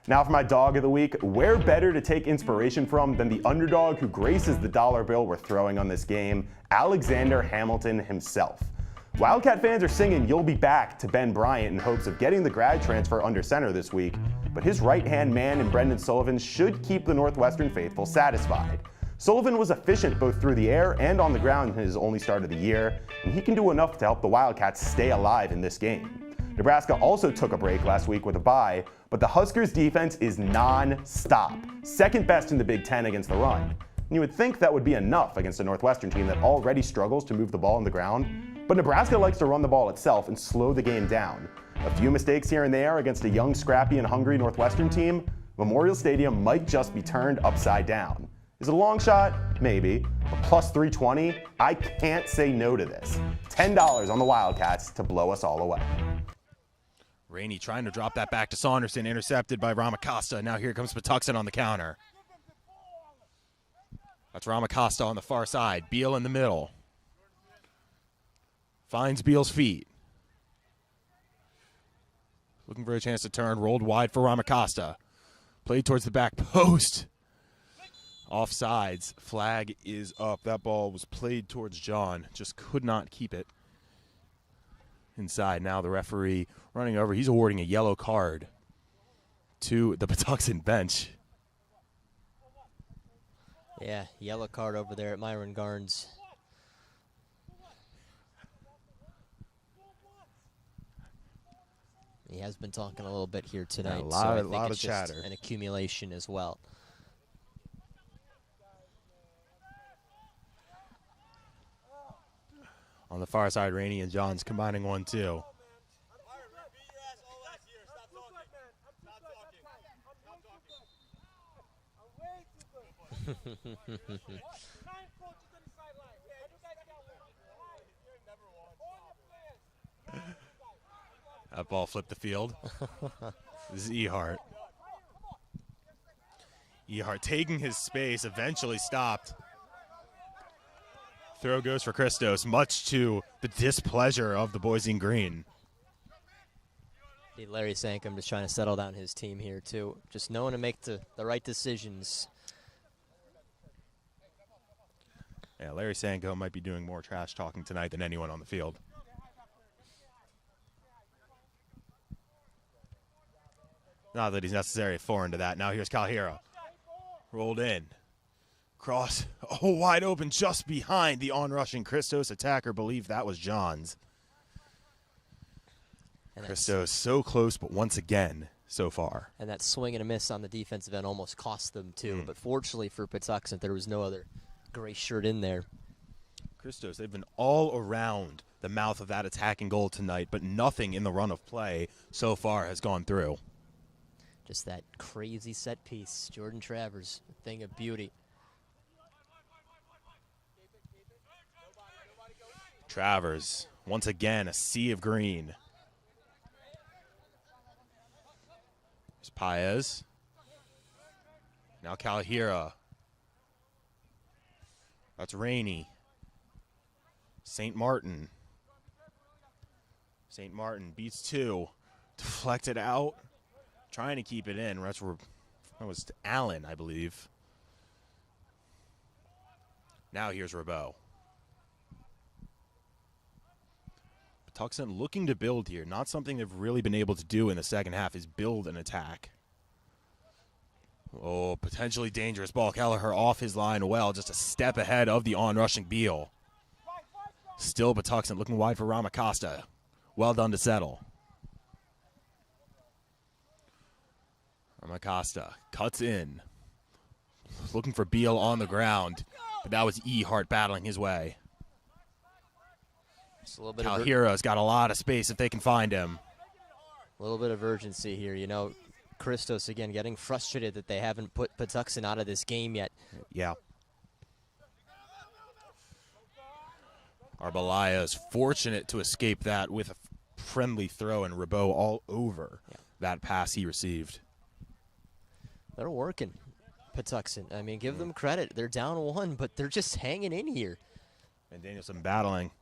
Now for my dog of the week, where better to take inspiration from than the underdog who graces the dollar bill we're throwing on this game, Alexander Hamilton himself. Wildcat fans are singing "You'll Be Back" to Ben Bryant in hopes of getting the grad transfer under center this week, but his right-hand man in Brendan Sullivan should keep the Northwestern faithful satisfied. Sullivan was efficient both through the air and on the ground in his only start of the year, and he can do enough to help the Wildcats stay alive in this game. Nebraska also took a break last week with a bye, but the Huskers' defense is non-stop, second best in the Big Ten against the run. And you would think that would be enough against a Northwestern team that already struggles to move the ball on the ground, but Nebraska likes to run the ball itself and slow the game down. A few mistakes here and there against a young, scrappy, and hungry Northwestern team, Memorial Stadium might just be turned upside down. Is it a long shot? Maybe. But plus 320? I can't say no to this. $10 on the Wildcats to blow us all away. Rainey trying to drop that back to Saunderson, intercepted by Ramacosta. Now here comes Patuxent on the counter. That's Ramacosta on the far side. Beal in the middle. Finds Beal's feet. Looking for a chance to turn. Rolled wide for Ramacosta. Played towards the back post. Offsides. Flag is up. That ball was played towards John. Just could not keep it inside. Now the referee running over. He's awarding a yellow card to the Patuxent bench. Yeah, yellow card over there at Myron Garnes. He has been talking a little bit here tonight. Yeah, a so lot of chatter. An accumulation as well. On the far side, Rainey and Johns combining 1-2. That ball flipped the field. This is Ehart. Ehart taking his space, eventually stopped. Throw goes for Christos, much to the displeasure of the boys in green. Larry Sankum just trying to settle down his team here, too. Just knowing to make the right decisions. Yeah, Larry Sankum might be doing more trash talking tonight than anyone on the field. Not that he's necessarily foreign to that. Now here's Calhera. Rolled in. Cross. Oh, wide open just behind the onrushing Christos attacker. Believe that was Johns. Christos so close, but once again, so far. And that swing and a miss on the defensive end almost cost them, too. But fortunately for Patuxent, there was no other gray shirt in there. Christos, they've been all around the mouth of that attacking goal tonight, but nothing in the run of play so far has gone through. Just that crazy set piece. Jordan Travers, a thing of beauty. Travers, once again, a sea of green. There's Paez. Now Calhera. That's Rainey. St. Martin. St. Martin beats two. Deflected out. Trying to keep it in. That was Allen, I believe. Now here's Rabeau. Patuxent looking to build here. Not something they've really been able to do in the second half is build an attack. Oh, potentially dangerous ball. Kelleher off his line well, just a step ahead of the onrushing Beal. Still Patuxent looking wide for Ramacosta. Well done to settle. Ramacosta cuts in. Looking for Beal on the ground, but that was Ehart battling his way. Just a little bit Calhera's got a lot of space if they can find him. A little bit of urgency here. You know, Christos, again, getting frustrated that they haven't put Patuxent out of this game yet. Yeah. Arbalaya is fortunate to escape that with a friendly throw, and Rabeau all over that pass he received. They're working, Patuxent. I mean, give them credit. They're down one, but they're just hanging in here. And Danielson battling.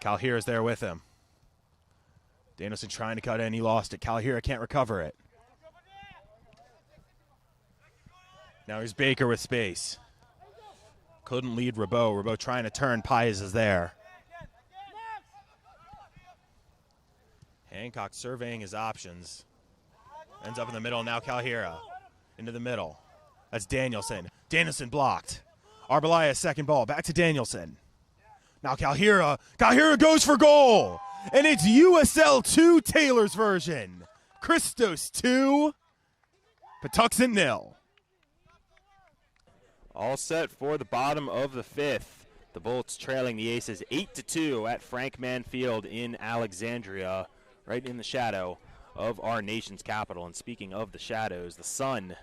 Calhera's there with him. Danielson trying to cut in. He lost it. Calhera can't recover it. Now here's Baker with space. Couldn't lead Rabot. Rabot trying to turn. Pies is there. Hancock surveying his options. Ends up in the middle. Now Calhera into the middle. That's Danielson. Danielson blocked. Arbalaya second ball. Back to Danielson. Now Calhera. Calhera goes for goal. And it's USL 2 Taylor's version. Christos 2. Patuxent 0. All set for the bottom of the fifth. The Bolts trailing the Aces 8-2 at Frank Mann Field in Alexandria, right in the shadow of our nation's capital. And speaking of the shadows, the sun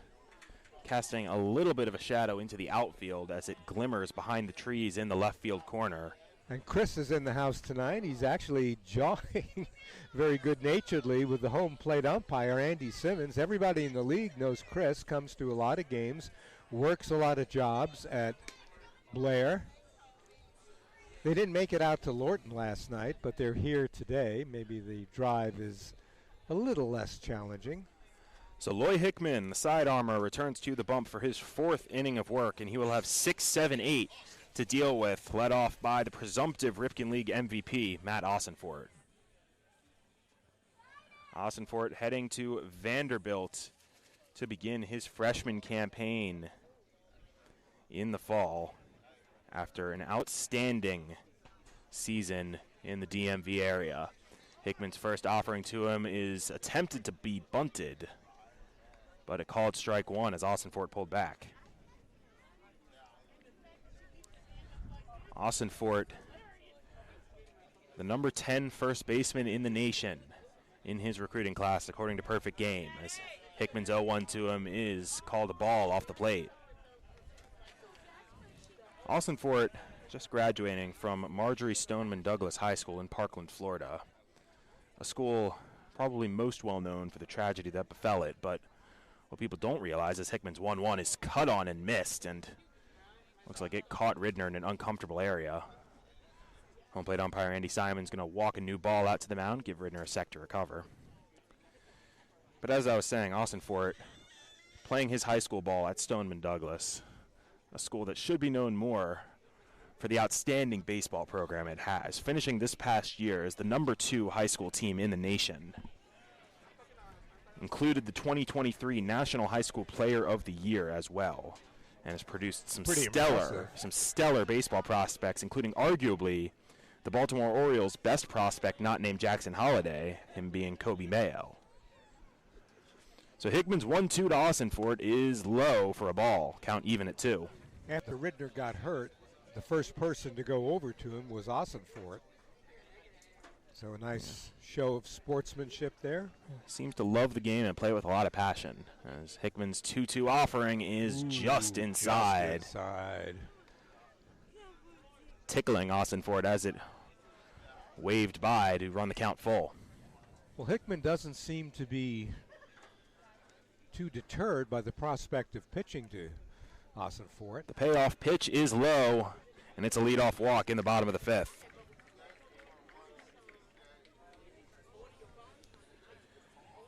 casting a little bit of a shadow into the outfield as it glimmers behind the trees in the left field corner. And Chris is in the house tonight. He's actually jawing very good-naturedly with the home plate umpire, Andy Simmons. Everybody in the league knows Chris, comes to a lot of games, works a lot of jobs at Blair. They didn't make it out to Lorton last night, but they're here today. Maybe the drive is a little less challenging. So Loy Hickman, the side armor, returns to the bump for his fourth inning of work, and he will have 6, 7, 8 to deal with, led off by the presumptive Ripken League MVP, Matt Ossenfort. Ossenfort heading to Vanderbilt to begin his freshman campaign in the fall after an outstanding season in the DMV area. Hickman's first offering to him is attempted to be bunted, but a called strike one as Ossenfort pulled back. Ossenfort, the number 10 first baseman in the nation in his recruiting class, according to Perfect Game, as Hickman's 0-1 to him is called a ball off the plate. Ossenfort just graduating from Marjorie Stoneman Douglas High School in Parkland, Florida, a school probably most well known for the tragedy that befell it, but what people don't realize is Hickman's 1-1 is cut on and missed, and looks like it caught Ridner in an uncomfortable area. Home plate umpire Andy Simon's going to walk a new ball out to the mound, give Ridner a sec to recover. But as I was saying, Ossenfort playing his high school ball at Stoneman Douglas, a school that should be known more for the outstanding baseball program it has, finishing this past year as the number 2 high school team in the nation. Included the 2023 National High School Player of the Year as well, and has produced some stellar baseball prospects, including arguably the Baltimore Orioles' best prospect not named Jackson Holliday, him being Kobe Mayo. So Hickman's 1-2 to Ossenfort is low for a ball, count even at 2. After Ridner got hurt, the first person to go over to him was Ossenfort. So a nice show of sportsmanship there. Seems to love the game and play with a lot of passion, as Hickman's 2-2 offering is just inside. Just inside. Tickling Ossenfort as it waved by to run the count full. Well, Hickman doesn't seem to be too deterred by the prospect of pitching to Ossenfort. The payoff pitch is low, and it's a leadoff walk in the bottom of the fifth.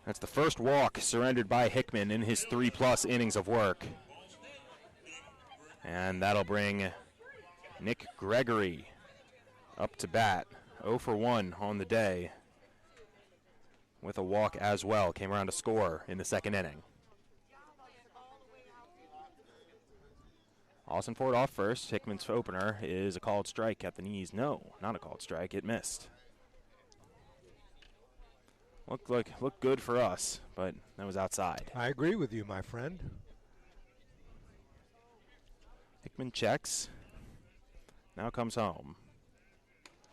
That's the first walk surrendered by Hickman in his 3+ innings of work. And that'll bring Nick Gregory up to bat. 0 for 1 on the day with a walk as well. Came around to score in the second inning. Ossenfort off first. Hickman's opener is a called strike at the knees. No, not a called strike. It missed. Looked good for us, but that was outside. I agree with you, my friend. Hickman checks. Now comes home.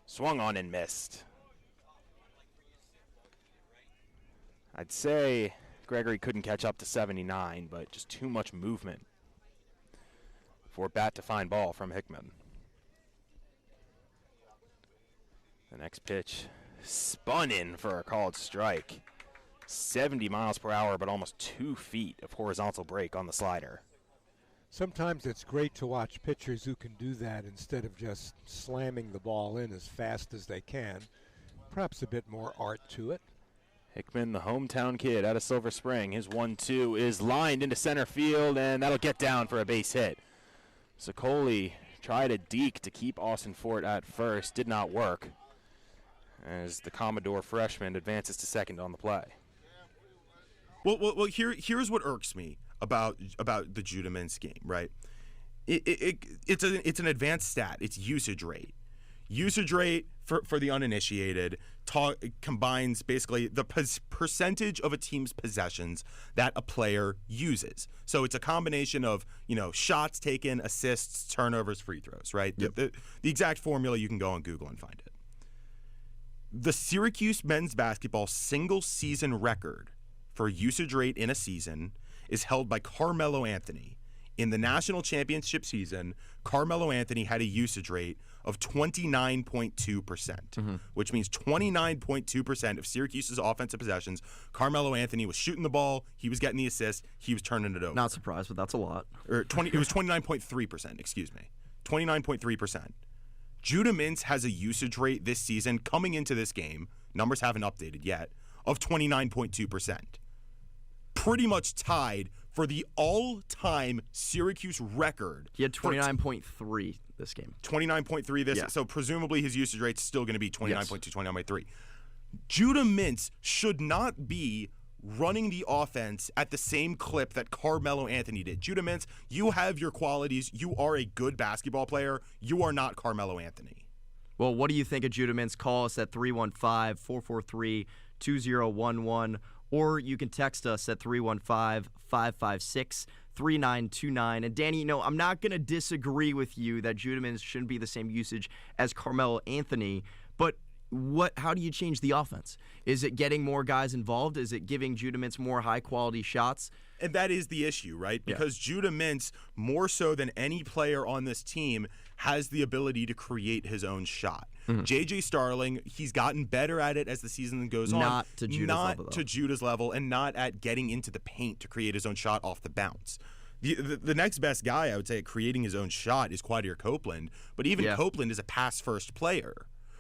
Swung on and missed. I'd say Gregory couldn't catch up to 79, but just too much movement for bat to find ball from Hickman. The next pitch spun in for a called strike. 70 miles per hour, but almost 2 feet of horizontal break on the slider. Sometimes it's great to watch pitchers who can do that instead of just slamming the ball in as fast as they can. Perhaps a bit more art to it. Hickman, the hometown kid out of Silver Spring. His 1-2 is lined into center field, and that'll get down for a base hit. Sicoli tried a deke to keep Austin Fort at first. Did not work as the Commodore freshman advances to second on the play. Well, here's what irks me about the Judah Mintz game, right? It's an advanced stat. It's usage rate. Usage rate for the uninitiated combines basically the percentage of a team's possessions that a player uses. So it's a combination of, shots taken, assists, turnovers, free throws, right? Yep. The exact formula, you can go on Google and find it. The Syracuse men's basketball single season record for usage rate in a season is held by Carmelo Anthony. In the national championship season, Carmelo Anthony had a usage rate of 29.2%, which means 29.2% of Syracuse's offensive possessions, Carmelo Anthony was shooting the ball, he was getting the assist, he was turning it over. Not surprised, but that's a lot. It was 29.3%, excuse me. 29.3%. Judah Mintz has a usage rate this season coming into this game, numbers haven't updated yet, of 29.2%. Pretty much tied for the all-time Syracuse record. He had 29.3 this game. 29.3 this, yeah. So presumably his usage rate's still going to be 29.2, 29.3. Judah Mintz should not be running the offense at the same clip that Carmelo Anthony did. Judah Mintz, you have your qualities. You are a good basketball player. You are not Carmelo Anthony. Well, what do you think of Judah Mintz? Call us at 315-443-2011. Or you can text us at 315-556-3929. And Danny, I'm not going to disagree with you that Judah Mintz shouldn't be the same usage as Carmelo Anthony, but how do you change the offense? Is it getting more guys involved? Is it giving Judah Mintz more high-quality shots? And that is the issue, right? Because Judah Mintz, more so than any player on this team, has the ability to create his own shot. J.J. Starling, he's gotten better at it as the season goes on. Not to Judah's level, and not at getting into the paint to create his own shot off the bounce. The next best guy, I would say, at creating his own shot is Quadir Copeland, but even Copeland is a pass-first player.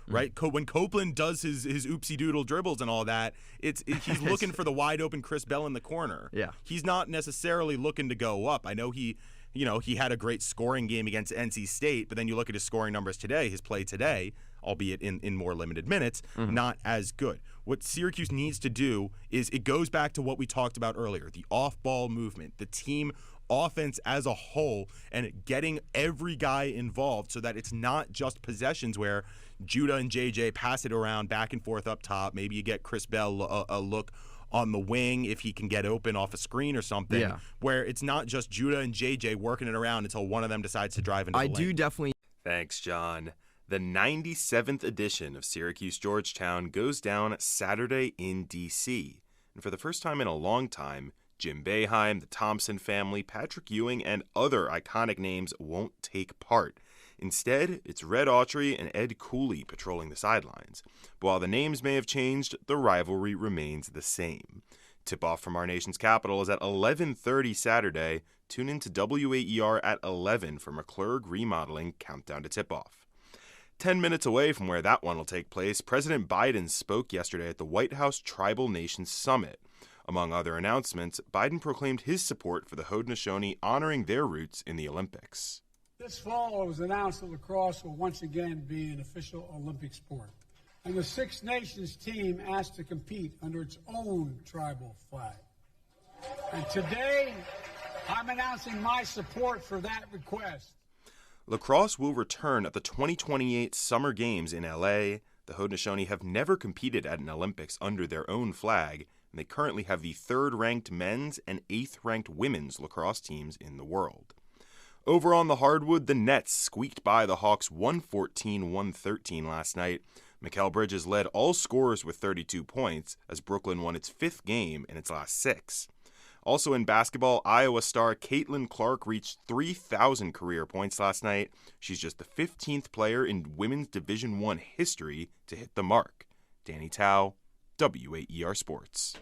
Right, when Copeland does his oopsie doodle dribbles and all that, he's looking for the wide open Chris Bell in the corner. Yeah, he's not necessarily looking to go up. I know he had a great scoring game against NC State, but then you look at his scoring numbers today, his play today, albeit in more limited minutes, not as good. What Syracuse needs to do is it goes back to what we talked about earlier: the off-ball movement, the team offense as a whole, and getting every guy involved so that it's not just possessions where Judah and JJ pass it around back and forth up top. Maybe you get Chris Bell a look on the wing if he can get open off a screen or something, where it's not just Judah and JJ working it around until one of them decides to drive into the lane. I do definitely. Thanks, John. The 97th edition of Syracuse Georgetown goes down Saturday in D.C. And for the first time in a long time, Jim Boeheim, the Thompson family, Patrick Ewing, and other iconic names won't take part. Instead, it's Red Autry and Ed Cooley patrolling the sidelines. But while the names may have changed, the rivalry remains the same. Tip-off from our nation's capital is at 11:30 Saturday. Tune in to WAER at 11 for McClurg Remodeling Countdown to Tip-Off. 10 minutes away from where that one will take place, President Biden spoke yesterday at the White House Tribal Nations Summit. Among other announcements, Biden proclaimed his support for the Haudenosaunee honoring their roots in the Olympics. This fall, it was announced that lacrosse will once again be an official Olympic sport. And the Six Nations team asked to compete under its own tribal flag. And today, I'm announcing my support for that request. Lacrosse will return at the 2028 Summer Games in LA. The Haudenosaunee have never competed at an Olympics under their own flag, and they currently have the 3rd-ranked men's and 8th-ranked women's lacrosse teams in the world. Over on the hardwood, the Nets squeaked by the Hawks 114-113 last night. Mikal Bridges led all scorers with 32 points as Brooklyn won its 5th game in its last 6. Also in basketball, Iowa star Caitlin Clark reached 3,000 career points last night. She's just the 15th player in women's Division I history to hit the mark. Danny Tao, WAER Sports.